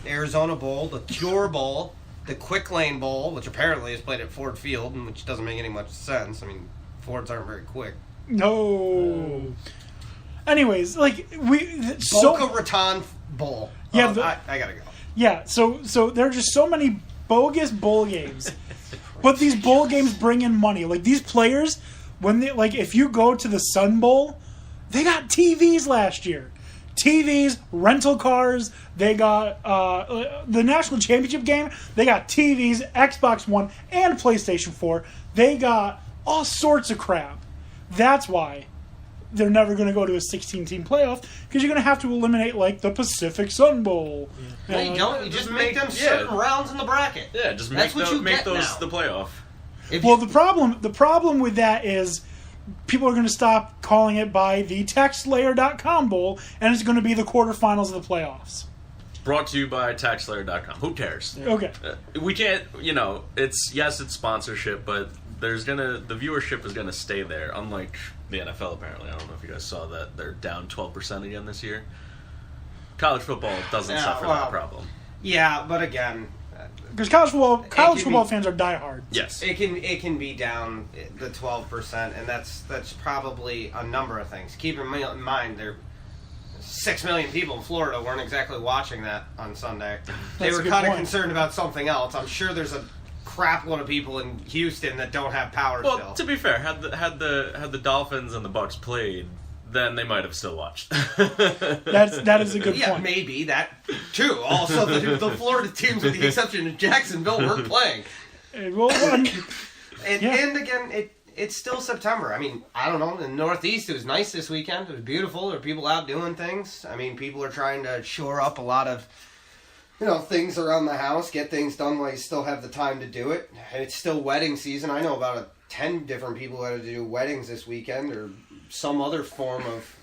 Arizona Bowl, the Cure Bowl, the Quick Lane Bowl, which apparently is played at Ford Field, which doesn't make any much sense. I mean, Fords aren't very quick. No. Anyways, like Boca Raton Bowl. Yeah, I gotta go. Yeah, so there are just so many bogus bowl games, but these bowl games bring in money. Like these players, if you go to the Sun Bowl, they got TVs last year. TVs, rental cars, they got the national championship game, they got TVs, Xbox One, and PlayStation 4. They got all sorts of crap. That's why they're never going to go to a 16-team playoff, because you're going to have to eliminate, like, the Pacific Sun Bowl. No, you don't. You just make them certain rounds in the bracket. Yeah, just make those the playoff. The problem with that is people are going to stop calling it by the TaxSlayer.com Bowl, and it's going to be the quarterfinals of the playoffs. Brought to you by TaxSlayer.com. Who cares? Okay. We can't, it's sponsorship, but the viewership is gonna stay there. Unlike the NFL, apparently. I don't know if you guys saw that they're down 12% again this year. College football doesn't suffer that problem. Yeah, but again, because college football fans are diehard. Yes, it can be down the 12%, and that's probably a number of things. Keep in mind, there 6 million people in Florida weren't exactly watching that on Sunday. They were kind of concerned about something else. I'm sure there's a crap load of people in Houston that don't have power still. Well, to be fair, had the Dolphins and the Bucks played, then they might have still watched. That is a good point. Yeah, maybe that too. Also, the Florida teams, with the exception of Jacksonville, weren't playing. And again, it's still September. I mean, I don't know. In the Northeast, it was nice this weekend. It was beautiful. There were people out doing things. I mean, people are trying to shore up a lot of things around the house, get things done while you still have the time to do it. And it's still wedding season. I know about 10 different people who had to do weddings this weekend or some other form of...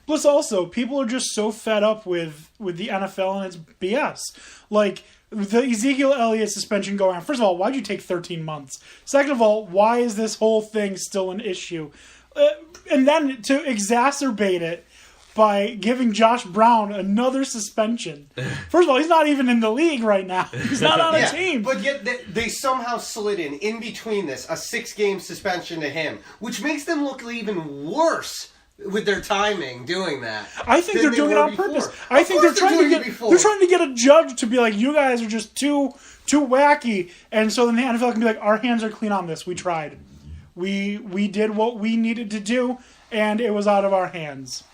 Plus also, people are just so fed up with the NFL and its BS. Like, the Ezekiel Elliott suspension going on. First of all, why'd you take 13 months? Second of all, why is this whole thing still an issue? And then to exacerbate it, by giving Josh Brown another suspension. First of all, he's not even in the league right now. He's not on a team. But yet they somehow slid in between this, a 6-game suspension to him, which makes them look even worse with their timing doing that. I think they're doing it on purpose. I think they're trying to get a judge to be like, you guys are just too wacky, and so then the NFL can be like, our hands are clean on this. We tried. We did what we needed to do, and it was out of our hands.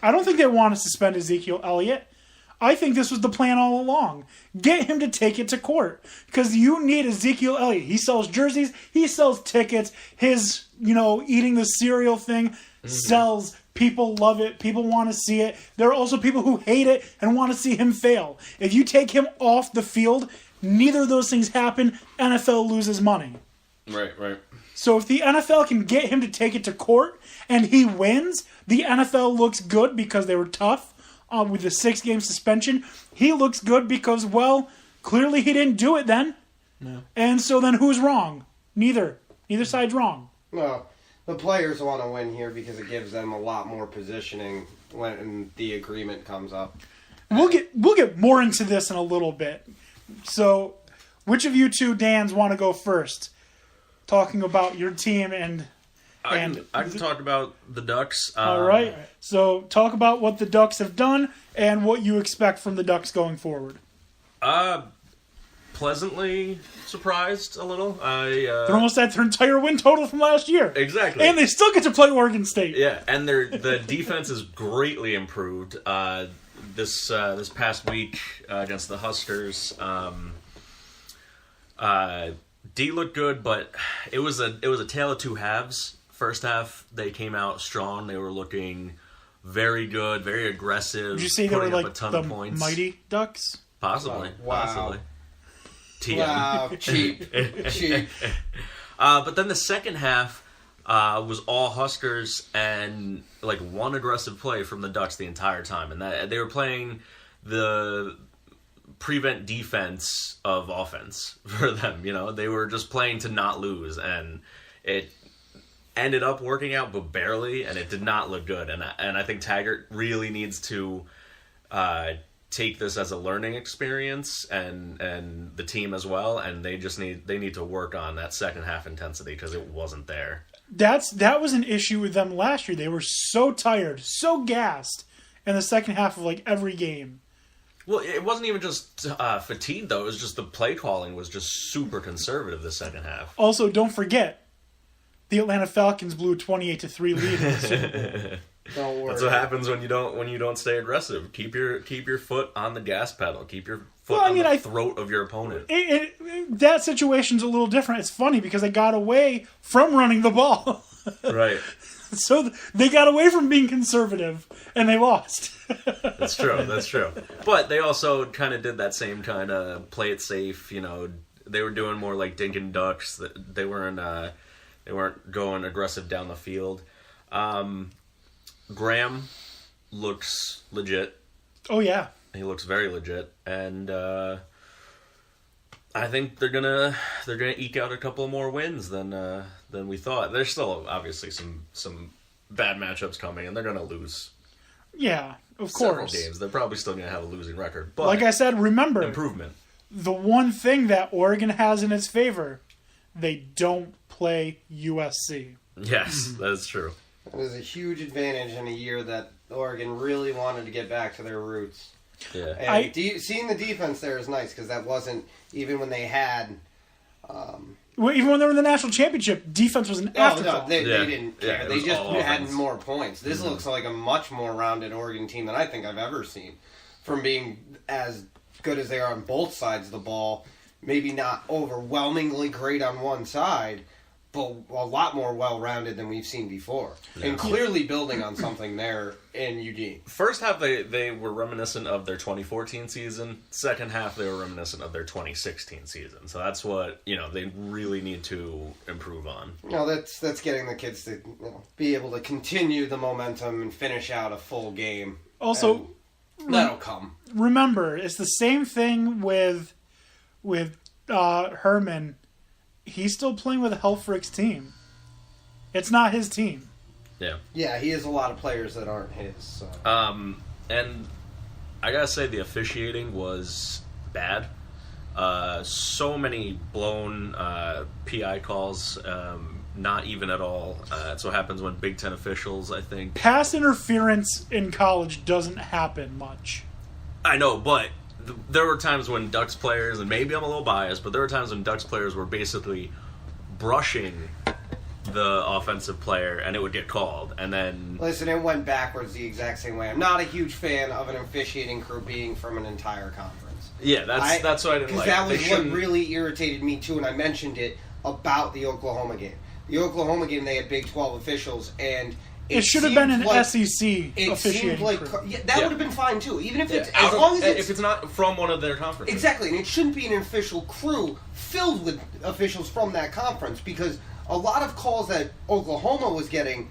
I don't think they want to suspend Ezekiel Elliott. I think this was the plan all along. Get him to take it to court. Because you need Ezekiel Elliott. He sells jerseys. He sells tickets. His, eating the cereal thing sells. People love it. People want to see it. There are also people who hate it and want to see him fail. If you take him off the field, neither of those things happen. NFL loses money. Right. So if the NFL can get him to take it to court and he wins, the NFL looks good because they were tough with the 6-game suspension. He looks good because, clearly he didn't do it then. No. And so then who's wrong? Neither side's wrong. Well, the players want to win here because it gives them a lot more positioning when the agreement comes up. We'll get more into this in a little bit. So, which of you two Dans want to go first? Talking about your team and I can talk about the Ducks. All right. So talk about what the Ducks have done and what you expect from the Ducks going forward. Pleasantly surprised a little. They're almost at their entire win total from last year. Exactly. And they still get to play Oregon State. Yeah, and the defense is greatly improved. This past week against the Huskers, D looked good, but it was a tale of two halves. First half, they came out strong. They were looking very good, very aggressive. Would you say they were like the Mighty Ducks? Possibly. Wow. Possibly. TM. Wow, cheap. But then the second half was all Huskers and like one aggressive play from the Ducks the entire time. And they were playing the prevent defense of offense for them. They were just playing to not lose, and it ended up working out, but barely, and it did not look good. And I think Taggart really needs to take this as a learning experience, and the team as well, and they need to work on that second half intensity because it wasn't there. That was an issue with them last year. They were so tired, so gassed in the second half of like every game. Well, it wasn't even just fatigue, though. It was just the play calling was just super conservative the second half. Also, don't forget, the Atlanta Falcons blew a 28-3 lead in the Super Bowl. Don't worry. That's what happens when you don't stay aggressive. Keep your foot on the gas pedal. Keep your foot on the throat of your opponent. That situation's a little different. It's funny because they got away from running the ball. Right. So they got away from being conservative, and they lost. That's true. But they also kind of did that same kind of play it safe. They were doing more like dink and ducks. They weren't going aggressive down the field. Graham looks legit. Oh yeah, he looks very legit, and I think they're gonna eke out a couple more wins than we thought. There's still obviously some bad matchups coming, and they're gonna lose. Yeah, of several course. Games. They're probably still gonna have a losing record, but like I said, remember improvement. The one thing that Oregon has in its favor, they don't play USC. Yes, that's true. It was a huge advantage in a year that Oregon really wanted to get back to their roots. Yeah, and seeing the defense there is nice because that wasn't even when they had. Well, even when they were in the national championship, defense was an afterthought. No, they didn't care. Yeah, they just had offense. more points. This looks like a much more rounded Oregon team than I think I've ever seen. From being as good as they are on both sides of the ball, maybe not overwhelmingly great on one side, but a lot more well-rounded than we've seen before. Yeah. And clearly building on something there in Eugene. First half, they were reminiscent of their 2014 season. Second half, they were reminiscent of their 2016 season. So that's what, they really need to improve on. That's getting the kids to be able to continue the momentum and finish out a full game. Also, that'll come. Remember, it's the same thing with Herman. He's still playing with Helfrich's team. It's not his team. Yeah. Yeah, he has a lot of players that aren't his. So. And I gotta say the officiating was bad. So many blown PI calls, not even at all. That's what happens when Big Ten officials, I think. Pass interference in college doesn't happen much. I know, but there were times when Ducks players, and maybe I'm a little biased, but there were times when Ducks players were basically brushing the offensive player, and it would get called, and then... Listen, it went backwards the exact same way. I'm not a huge fan of an officiating crew being from an entire conference. Yeah, that's what I didn't like. Because that was what really irritated me, too, and I mentioned it about the Oklahoma game. The Oklahoma game, they had Big 12 officials, and... It should have been an SEC officiating like crew. That would have been fine, too. Even if it's... as long as if it's not from one of their conferences. Exactly, and it shouldn't be an official crew filled with officials from that conference, because a lot of calls that Oklahoma was getting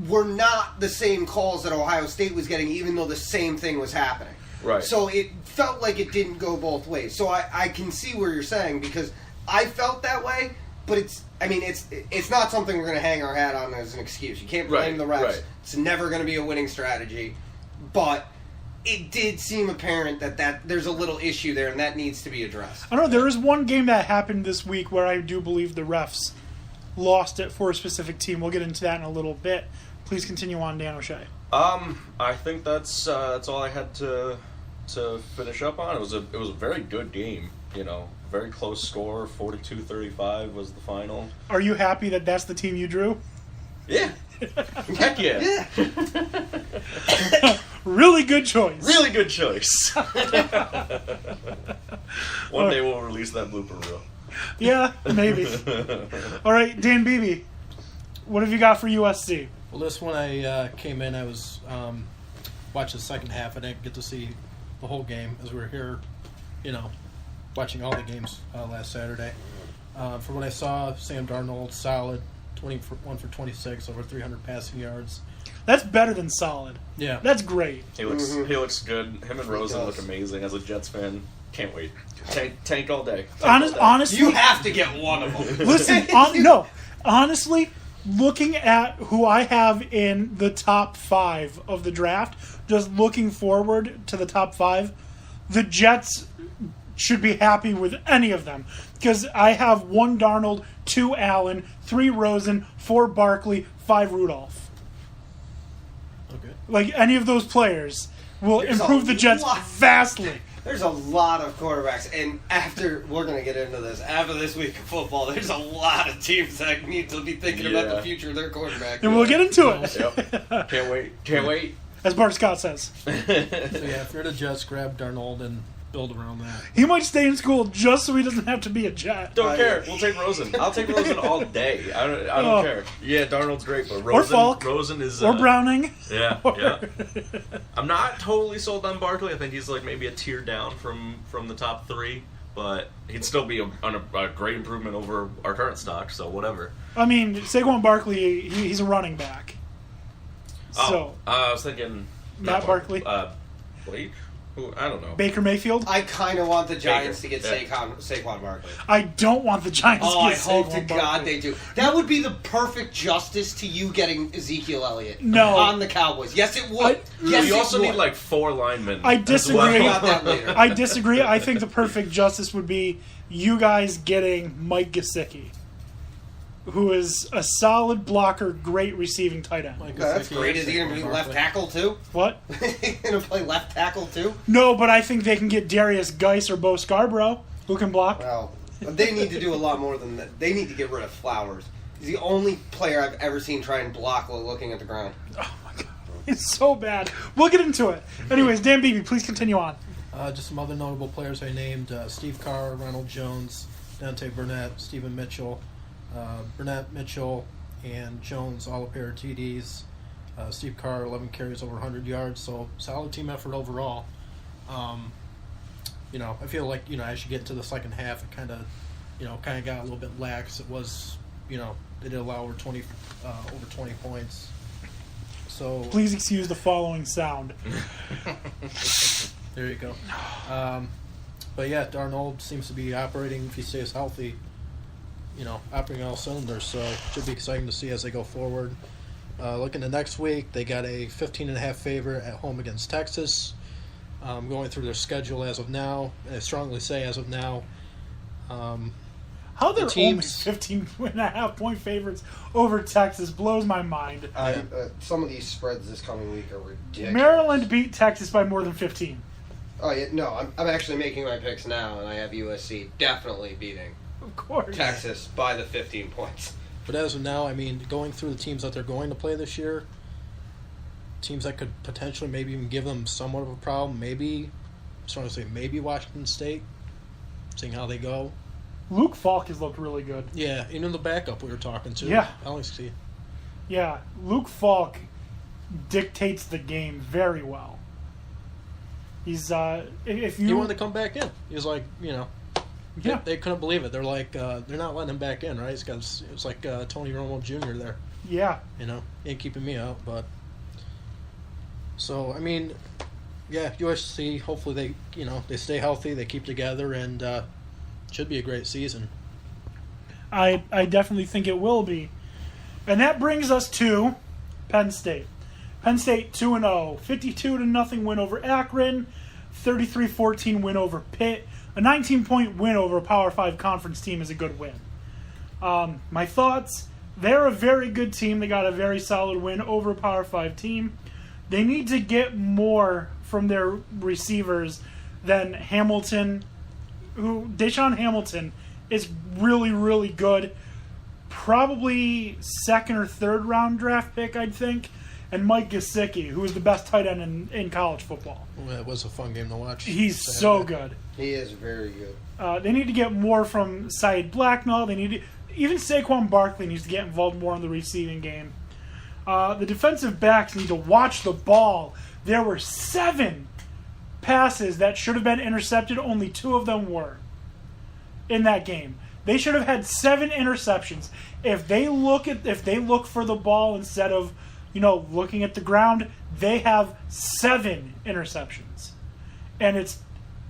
were not the same calls that Ohio State was getting, even though the same thing was happening. Right. So it felt like it didn't go both ways. So I can see where you're saying, because I felt that way, but it's not something we're going to hang our hat on as an excuse. You can't blame the refs. Right. It's never going to be a winning strategy. But it did seem apparent that there's a little issue there, and that needs to be addressed. I don't know. There is one game that happened this week where I do believe the refs lost it for a specific team. We'll get into that in a little bit. Please continue on, Dan O'Shea. I think that's all I had to finish up on. It was a very good game. Very close score. 42-35 was the final. Are you happy that that's the team you drew? Yeah. Heck yeah. Really good choice. Really good choice. One day we'll release that blooper reel. Yeah, maybe. All right, Dan Beebe, what have you got for USC? Well, this one I came in, I was watching the second half. I didn't get to see the whole game as we were here, watching all the games last Saturday. From what I saw, Sam Darnold, solid, 21 for 26, over 300 passing yards. That's better than solid. Yeah. That's great. He looks good. Him and Rosen look amazing. As a Jets fan, can't wait. Tank all day. Honestly, you have to get one of them. Listen, honestly, looking at who I have in the top 5 of the draft, just looking forward to the top 5, the Jets should be happy with any of them. Because I have 1 Darnold, 2 Allen, 3 Rosen, 4 Barkley, 5 Rudolph. Okay. Like, any of those players will improve the Jets vastly. There's a lot of quarterbacks, and we're going to get into this, after this week of football, there's a lot of teams that need to be thinking about the future of their quarterback. And we'll get into it. Yep. Can't wait. As Bart Scott says. So if you're the Jets, grab Darnold and build around that. He might stay in school just so he doesn't have to be a Jet. Don't care. We'll take Rosen. I'll take Rosen all day. I don't care. Yeah, Darnold's great, but Rosen is... or Browning. Yeah. I'm not totally sold on Barkley. I think he's like maybe a tier down from the top 3, but he'd still be a great improvement over our current stock, so whatever. I mean, Saquon Barkley, he's a running back. So I was thinking... Matt Barkley? Blake? I don't know. Baker Mayfield? I kind of want the Giants to get Saquon Barkley. I don't want the Giants to get Saquon Barkley. I hope to God they do. That would be the perfect justice to you getting Ezekiel Elliott on the Cowboys. Yes, it would. You also need like 4 linemen. I disagree. About that later. I disagree. I think the perfect justice would be you guys getting Mike Gesicki, who is a solid blocker, great receiving tight end. That's great. Is he going to be left tackle too? What? He's going to play left tackle too? No, but I think they can get Darius Geis or Bo Scarborough, who can block. Well, they need to do a lot more than that. They need to get rid of Flowers. He's the only player I've ever seen try and block while looking at the ground. Oh my God. It's so bad. We'll get into it. Anyways, Dan Beebe, please continue on. Just some other notable players I named. Steve Carr, Ronald Jones, Dante Burnett, Stephen Mitchell. Burnett, Mitchell, and Jones all a pair of TDs. Steve Carr, 11 carries over 100 yards, so solid team effort overall. I feel like, as you get into the second half, it kind of got a little bit lax. It was, they did allow over 20 points. So please excuse the following sound. There you go. But yeah, Darnold seems to be operating, if he stays healthy, operating all cylinders, so it should be exciting to see as they go forward. Looking to next week, they got a 15.5 favorite at home against Texas. Going through their schedule as of now, and I strongly say as of now. How they're only 15.5 point favorites over Texas blows my mind. Some of these spreads this coming week are ridiculous. Maryland beat Texas by more than 15. Oh, yeah, no, I'm actually making my picks now, and I have USC definitely beating Of course. Texas by the 15 points. But as of now, going through the teams that they're going to play this year, teams that could potentially maybe even give them somewhat of a problem, maybe Washington State, seeing how they go. Luke Falk has looked really good. Yeah, even the backup we were talking to. Yeah. Alex. Yeah, Luke Falk dictates the game very well. He's if you he wanted to come back in. He was like, yeah. They couldn't believe it. They're like, they're not letting him back in, right? It was like Tony Romo Jr. there. Yeah. He ain't keeping me out, but. So, yeah, USC, hopefully they stay healthy, they keep together, and should be a great season. I definitely think it will be. And that brings us to Penn State. Penn State 2-0, 52-0 win over Akron, 33-14 win over Pitt. A 19-point win over a Power 5 conference team is a good win. My thoughts, they're a very good team. They got a very solid win over a Power 5 team. They need to get more from their receivers than Hamilton, Deshaun Hamilton is really, really good. Probably second or third round draft pick, I'd think. And Mike Gesicki, who is the best tight end in college football. Well, it was a fun game to watch. He's so good. He is very good. They need to get more from Saeed Blacknall. Even Saquon Barkley needs to get involved more in the receiving game. The defensive backs need to watch the ball. There were 7 passes that should have been intercepted. Only 2 of them were in that game. They should have had 7 interceptions. If they look for the ball instead of looking at the ground, they have 7 interceptions. And it's,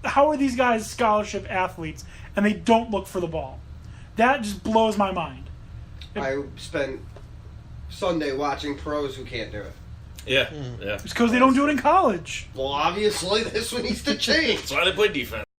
how are these guys scholarship athletes and they don't look for the ball? That just blows my mind. I spent Sunday watching pros who can't do it. Yeah. It's because they don't do it in college. Well, obviously, this one needs to change. That's why they play defense.